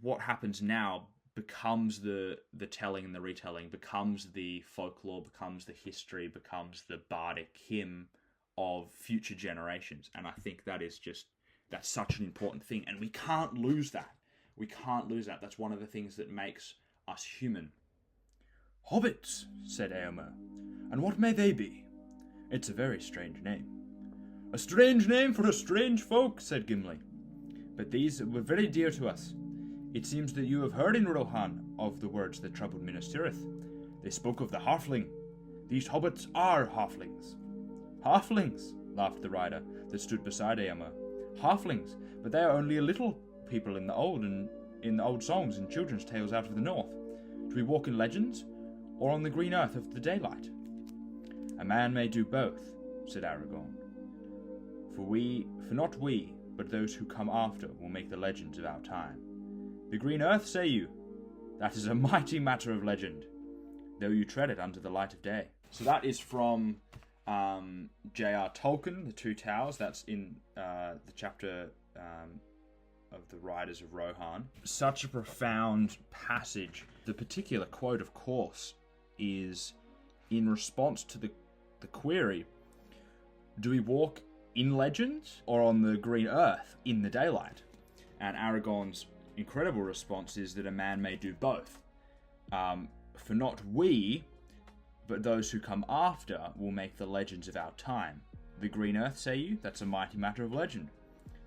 what happens now becomes the telling and the retelling, becomes the folklore, becomes the history, becomes the bardic hymn of future generations. And I think that's such an important thing, and we can't lose that. That's one of the things that makes us human. Hobbits, said Eomer. And what may they be? It's a very strange name. A strange name for a strange folk, said Gimli. But these were very dear to us. It seems that you have heard in Rohan of the words that troubled Minas Tirith. They spoke of the halfling. These hobbits are halflings. Halflings, laughed the rider that stood beside Eomer. Halflings, but they are only a little people in the old songs and children's tales out of the north. Do we walk in legends, or on the green earth of the daylight? A man may do both, said Aragorn. For not we, but those who come after will make the legends of our time. The green earth, say you? That is a mighty matter of legend, though you tread it under the light of day. So that is from J.R. Tolkien, The Two Towers. That's in the chapter of the Riders of Rohan. Such a profound passage. The particular quote, of course, is in response to the query, do we walk in legends or on the green earth in the daylight? And Aragorn's incredible response is that a man may do both. For not we, but those who come after will make the legends of our time. The green earth, say you? That's a mighty matter of legend,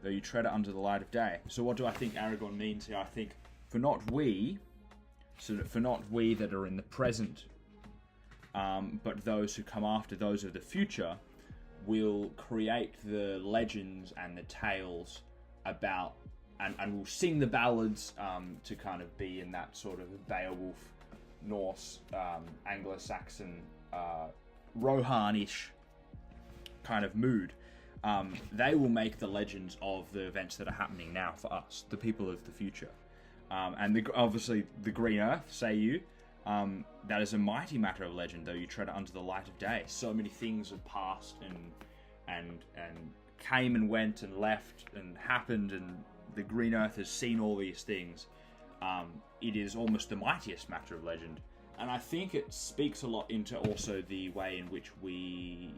though you tread it under the light of day. So what do I think Aragorn means here? I think for not we, so that for not we that are in the present, but those who come after, those of the future, will create the legends and the tales about, and will sing the ballads to kind of be in that sort of Beowulf, Norse, Anglo-Saxon, Rohan-ish kind of mood. They will make the legends of the events that are happening now for us, the people of the future. And obviously the green earth, say you, that is a mighty matter of legend, though you tread it under the light of day. So many things have passed and came and went and left and happened, and the green earth has seen all these things. It is almost the mightiest matter of legend. And I think it speaks a lot into also the way in which we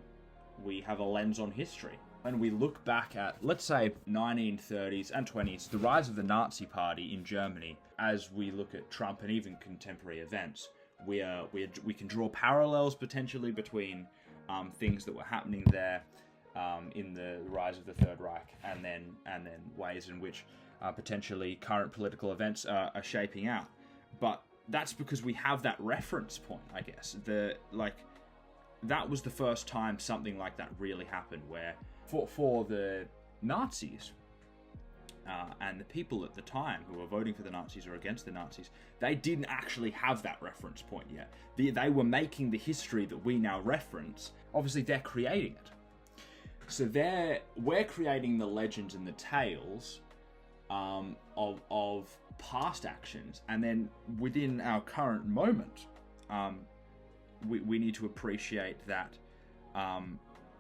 have a lens on history. When we look back at, let's say, 1930s and 20s, the rise of the Nazi Party in Germany, as we look at Trump and even contemporary events, we can draw parallels potentially between things that were happening there in the rise of the Third Reich, and then ways in which potentially current political events are shaping out. But that's because we have that reference point, I guess. That was the first time something like that really happened, where for the Nazis and the people at the time who were voting for the Nazis or against the Nazis, they didn't actually have that reference point yet. They were making the history that we now reference. Obviously, they're creating it. So we're creating the legends and the tales of past actions, and then within our current moment, we need to appreciate that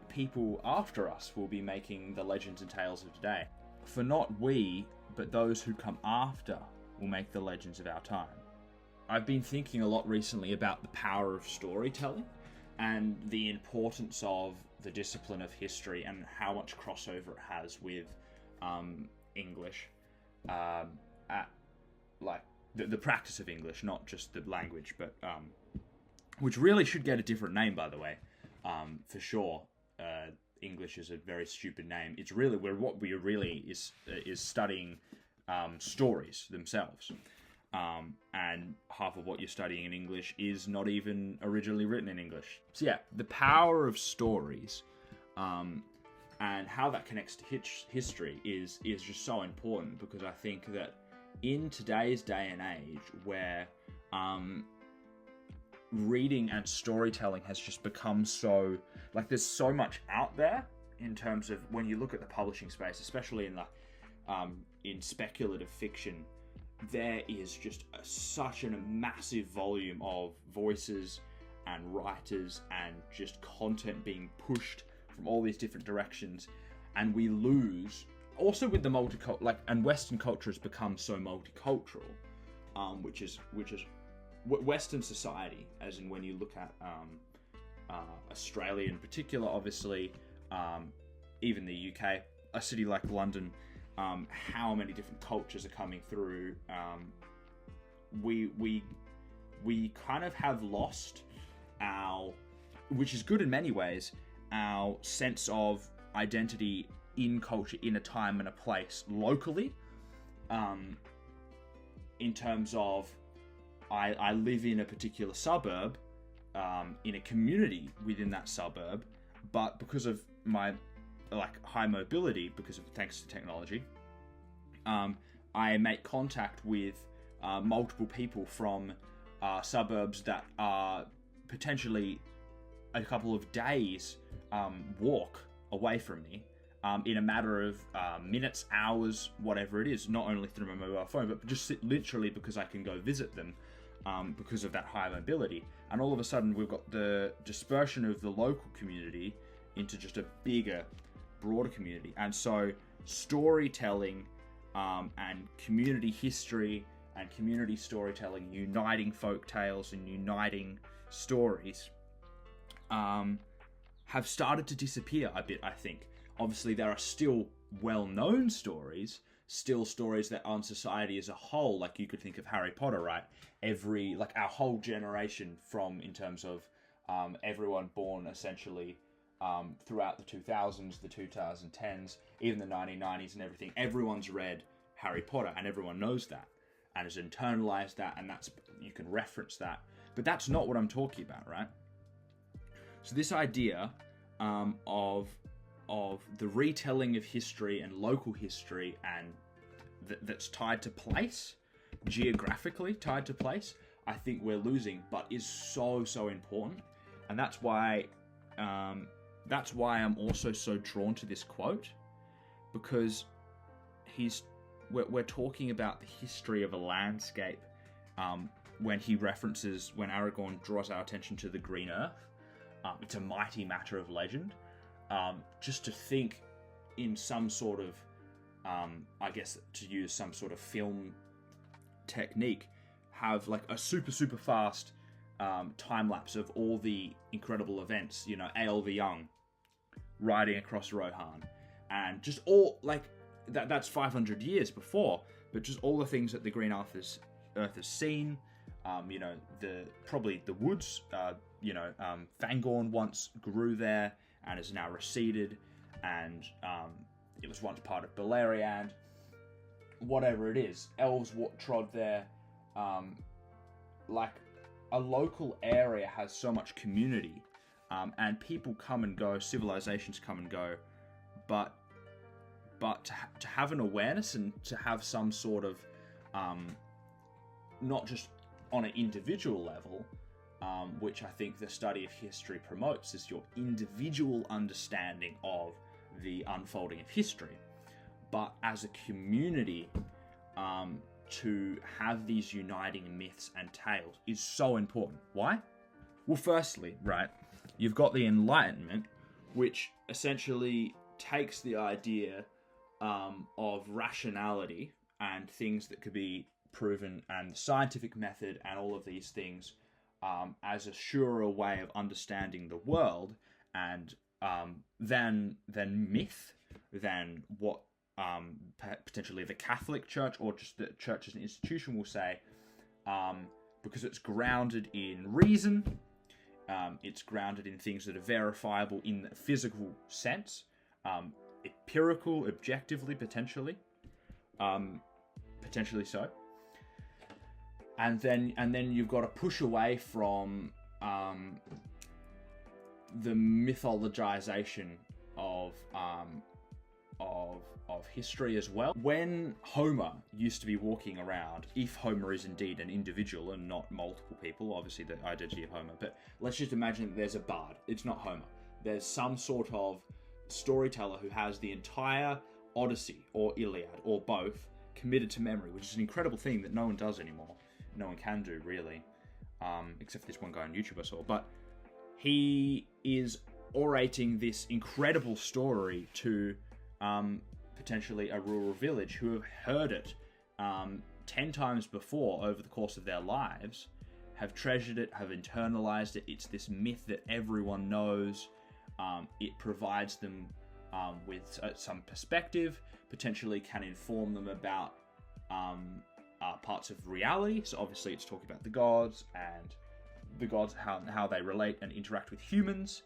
people after us will be making the legends and tales of today. For not we, but those who come after will make the legends of our time. I've been thinking a lot recently about the power of storytelling and the importance of the discipline of history and how much crossover it has with English, the practice of English, not just the language, but which really should get a different name, by the way, for sure. English is a very stupid name. It's really what we really is studying stories themselves, and half of what you're studying in English is not even originally written in English. So yeah, the power of stories, and how that connects to history is just so important, because I think that in today's day and age, where reading and storytelling has just become so, there's so much out there in terms of when you look at the publishing space, especially in speculative fiction, there is just such a massive volume of voices and writers and just content being pushed from all these different directions, and we lose also with the multicultural, and Western culture has become so multicultural, which is Western society, as in when you look at Australia in particular, obviously, even the UK, a city like London, how many different cultures are coming through. We kind of have lost our, which is good in many ways, our sense of identity in culture, in a time and a place, locally. In terms of, I live in a particular suburb, in a community within that suburb, but because of my high mobility, thanks to technology, I make contact with multiple people from suburbs that are potentially a couple of days walk away from me, in a matter of minutes, hours, whatever it is, not only through my mobile phone, but just literally because I can go visit them, because of that high mobility. And all of a sudden we've got the dispersion of the local community into just a bigger, broader community. And so storytelling, and community history and community storytelling, uniting folk tales and uniting stories, have started to disappear a bit, I think. Obviously, there are still well-known stories, still stories that on society as a whole, like you could think of Harry Potter, right? Our whole generation, from, in terms of everyone born essentially throughout the 2000s, the 2010s, even the 1990s and everything, everyone's read Harry Potter and everyone knows that and has internalized that, and you can reference that. But that's not what I'm talking about, right? So this idea of the retelling of history and local history, and that's tied to place, geographically tied to place, I think we're losing, but is so important. And that's why I'm also so drawn to this quote, because we're talking about the history of a landscape, when Aragorn draws our attention to the Green Earth. It's a mighty matter of legend. Just to think in some sort of, I guess, to use some sort of film technique, have like a super fast time lapse of all the incredible events, Eöl the Young riding across Rohan, and just all, like, that's 500 years before, but just all the things that the Green Earth has seen, probably the woods, Fangorn once grew there and is now receded, and it was once part of Beleriand. Whatever it is, elves trod there. Like, a local area has so much community, and people come and go, civilizations come and go, but to have an awareness and to have some sort of, not just on an individual level, which I think the study of history promotes, is your individual understanding of the unfolding of history, but as a community, to have these uniting myths and tales is so important. Why? Well, firstly, right, you've got the Enlightenment, which essentially takes the idea of rationality and things that could be proven, and the scientific method and all of these things, as a surer way of understanding the world, and than myth, than what potentially the Catholic Church or just the Church as an institution will say, because it's grounded in reason, it's grounded in things that are verifiable in the physical sense, empirical, objectively, potentially so. And then you've got to push away from the mythologization of history as well. When Homer used to be walking around, if Homer is indeed an individual and not multiple people, obviously the identity of Homer, but let's just imagine that there's a bard. It's not Homer. There's some sort of storyteller who has the entire Odyssey or Iliad or both committed to memory, which is an incredible thing that no one does anymore. No one can do, really, except for this one guy on YouTube I saw. But he is orating this incredible story to potentially a rural village who have heard it 10 times before over the course of their lives, have treasured it, have internalized it. It's this myth that everyone knows. It provides them with some perspective, potentially can inform them about parts of reality. So obviously it's talking about the gods and how they relate and interact with humans,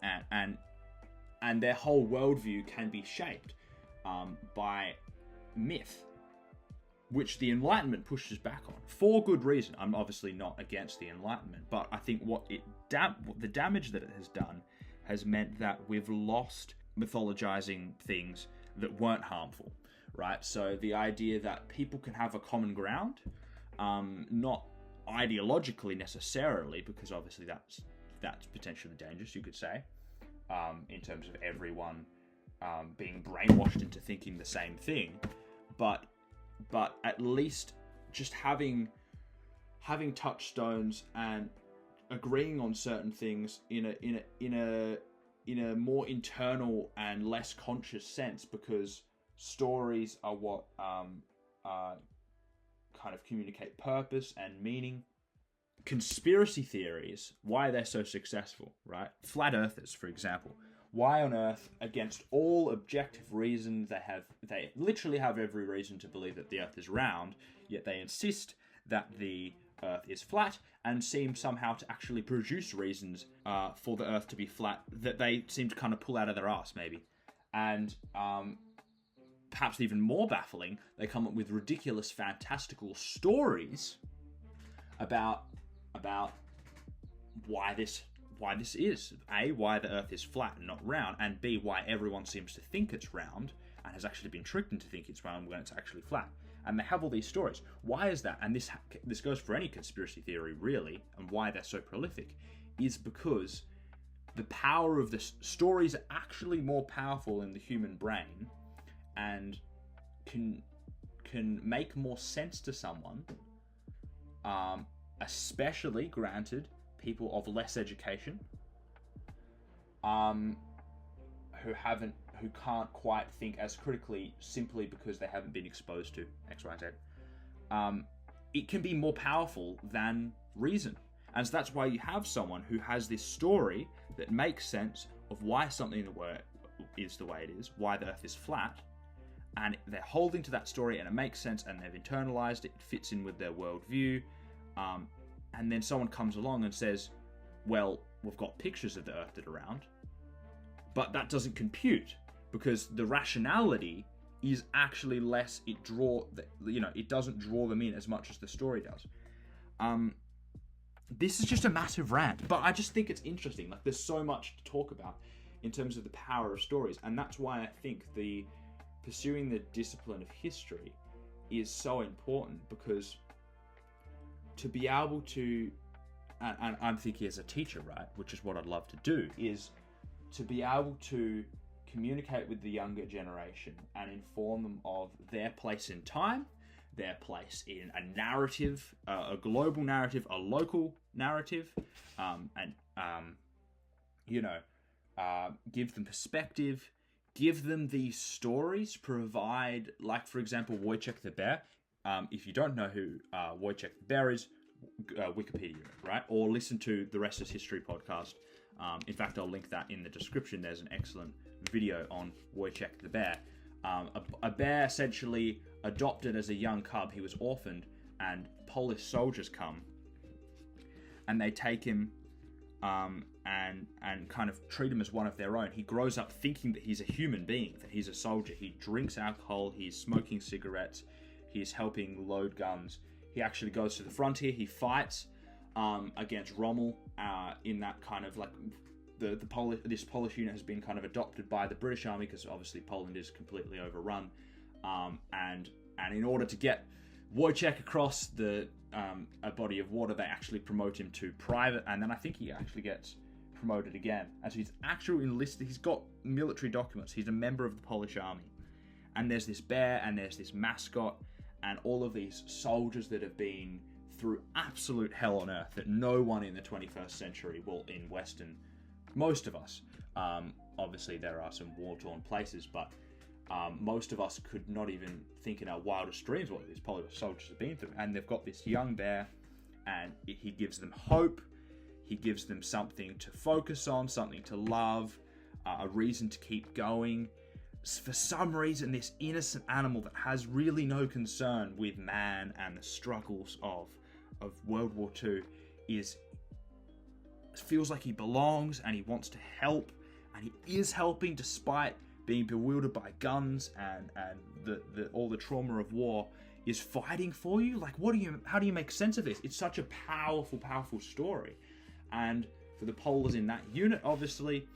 and their whole worldview can be shaped by myth, which the Enlightenment pushes back on for good reason. I'm obviously not against the Enlightenment, but I think the damage that it has done has meant that we've lost mythologizing things that weren't harmful, right? So the idea that people can have a common ground, not ideologically necessarily, because obviously that's potentially dangerous, you could say, in terms of everyone being brainwashed into thinking the same thing, but at least just having touchstones and agreeing on certain things in a more internal and less conscious sense, because stories are what kind of communicate purpose and meaning. Conspiracy theories, why they're so successful, right? Flat earthers, for example. Why on earth, against all objective reasons, they literally have every reason to believe that the earth is round, yet they insist that the earth is flat, and seem somehow to actually produce reasons for the earth to be flat that they seem to kind of pull out of their ass, maybe. And perhaps even more baffling, they come up with ridiculous, fantastical stories about why this is. A, why the earth is flat and not round, and B, why everyone seems to think it's round and has actually been tricked into thinking it's round when it's actually flat. And they have all these stories. Why is that? And this goes for any conspiracy theory, really, and why they're so prolific, is because the power of the stories are actually more powerful in the human brain and can make more sense to someone, especially, granted, people of less education, who can't quite think as critically simply because they haven't been exposed to X, Y, Z. It can be more powerful than reason. And so that's why you have someone who has this story that makes sense of why something is the way it is, why the earth is flat, and they're holding to that story and it makes sense and they've internalized it, it fits in with their worldview, and then someone comes along and says, well, we've got pictures of the earth that are round, but that doesn't compute because the rationality is actually less. It doesn't draw them in as much as the story does. This is just a massive rant, but I just think it's interesting. Like, there's so much to talk about in terms of the power of stories, and that's why I think pursuing the discipline of history is so important, because to be able to, and I'm thinking as a teacher, right, which is what I'd love to do, is to be able to communicate with the younger generation and inform them of their place in time, their place in a narrative, a global narrative, a local narrative, give them perspective, give them these stories, provide, like, for example, Wojciech the Bear. If you don't know who Wojciech the Bear is, Wikipedia, right? Or listen to the Rest is History podcast. In fact, I'll link that in the description. There's an excellent video on Wojciech the Bear. A bear essentially adopted as a young cub. He was orphaned, and Polish soldiers come and they take him and kind of treat him as one of their own. He grows up thinking that he's a human being, that he's a soldier. He drinks alcohol, he's smoking cigarettes, he's helping load guns. He actually goes to the frontier. He fights against Rommel in that kind of, like, this Polish unit has been kind of adopted by the British army because obviously Poland is completely overrun. And in order to get Wojciech across a body of water, they actually promote him to private, and then I think he actually gets promoted again. And so he's actually enlisted. He's got military documents. He's a member of the Polish army. And there's this bear, and there's this mascot, and all of these soldiers that have been through absolute hell on earth that no one in the 21st century, well, in Western, most of us, obviously there are some war-torn places, but most of us could not even think in our wildest dreams what these polar soldiers have been through. And they've got this young bear, and he gives them hope. He gives them something to focus on, something to love, a reason to keep going. For some reason, this innocent animal that has really no concern with man and the struggles of World War II feels like he belongs, and he wants to help, and he is helping despite being bewildered by guns and all the trauma of war. Is fighting for you. Like, how do you make sense of this? It's such a powerful story. And for the Polars in that unit, obviously,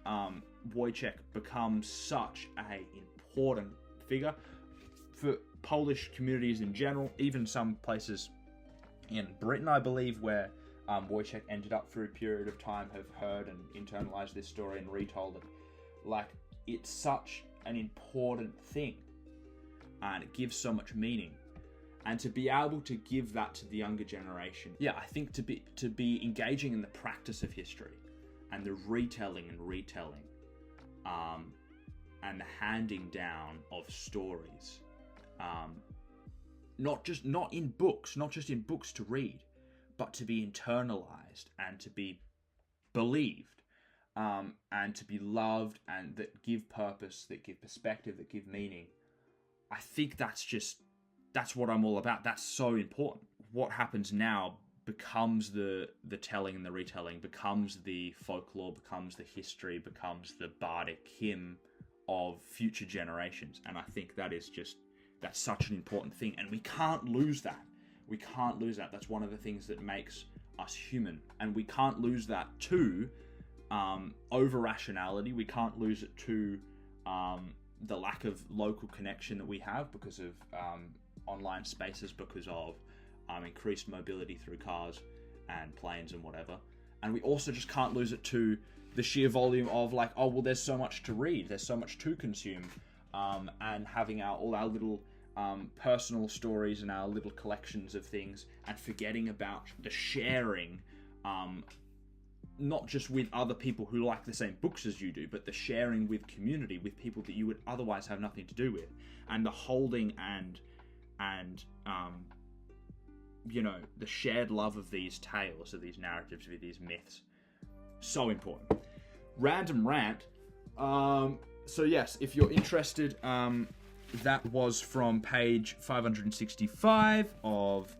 Wojciech becomes such a important figure for Polish communities in general. Even some places in Britain, I believe, where Wojciech ended up for a period of time, have heard and internalized this story and retold it. Like, it's such an important thing, and it gives so much meaning. And to be able to give that to the younger generation, I think to be engaging in the practice of history and the retelling and the handing down of stories, not just in books to read, but to be internalized and to be believed, and to be loved, and that give purpose, that give perspective, that give meaning. I think that's what I'm all about. That's so important. What happens now becomes the telling and the retelling, becomes the folklore, becomes the history, becomes the bardic hymn of future generations. And I think that's such an important thing. And we can't lose that. That's one of the things that makes us human. And we can't lose that to over-rationality. We can't lose it to the lack of local connection that we have because of online spaces, because of increased mobility through cars and planes and whatever. And we also just can't lose it to the sheer volume of like, oh, well, there's so much to read, there's so much to consume, and having all our little personal stories and our little collections of things, and forgetting about the sharing, not just with other people who like the same books as you do, but the sharing with community, with people that you would otherwise have nothing to do with, and the holding and the shared love of these tales, of these narratives, of these myths. So important. Random rant. So yes, if you're interested, that was from page 565 of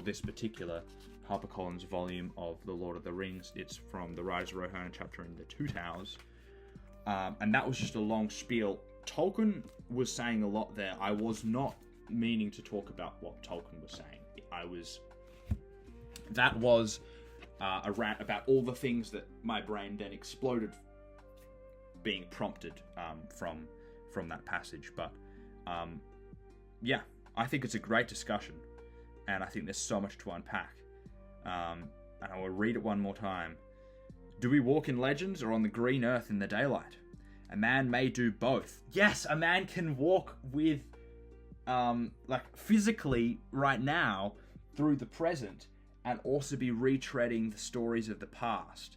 this particular HarperCollins volume of The Lord of the Rings. It's from the Rise of Rohan chapter in the Two Towers. And that was just a long spiel. Tolkien was saying a lot there. I was not meaning to talk about what Tolkien was saying. That was a rant about all the things that my brain then exploded being prompted from that passage. But I think it's a great discussion, and I think there's so much to unpack. And I will read it one more time. Do we walk in legends or on the green earth in the daylight? A man may do both. Yes, a man can walk with, physically right now through the present, and also be retreading the stories of the past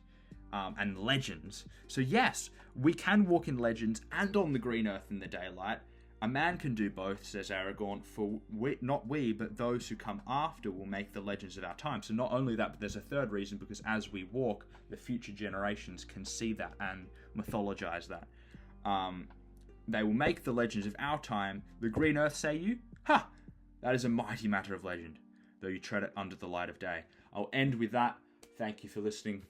and legends. So yes, we can walk in legends and on the green earth in the daylight. A man can do both, says Aragorn, for not we, but those who come after will make the legends of our time. So not only that, but there's a third reason, because as we walk, the future generations can see that and mythologize that. They will make the legends of our time. The green earth, say you? Ha! That is a mighty matter of legend, though you tread it under the light of day. I'll end with that. Thank you for listening.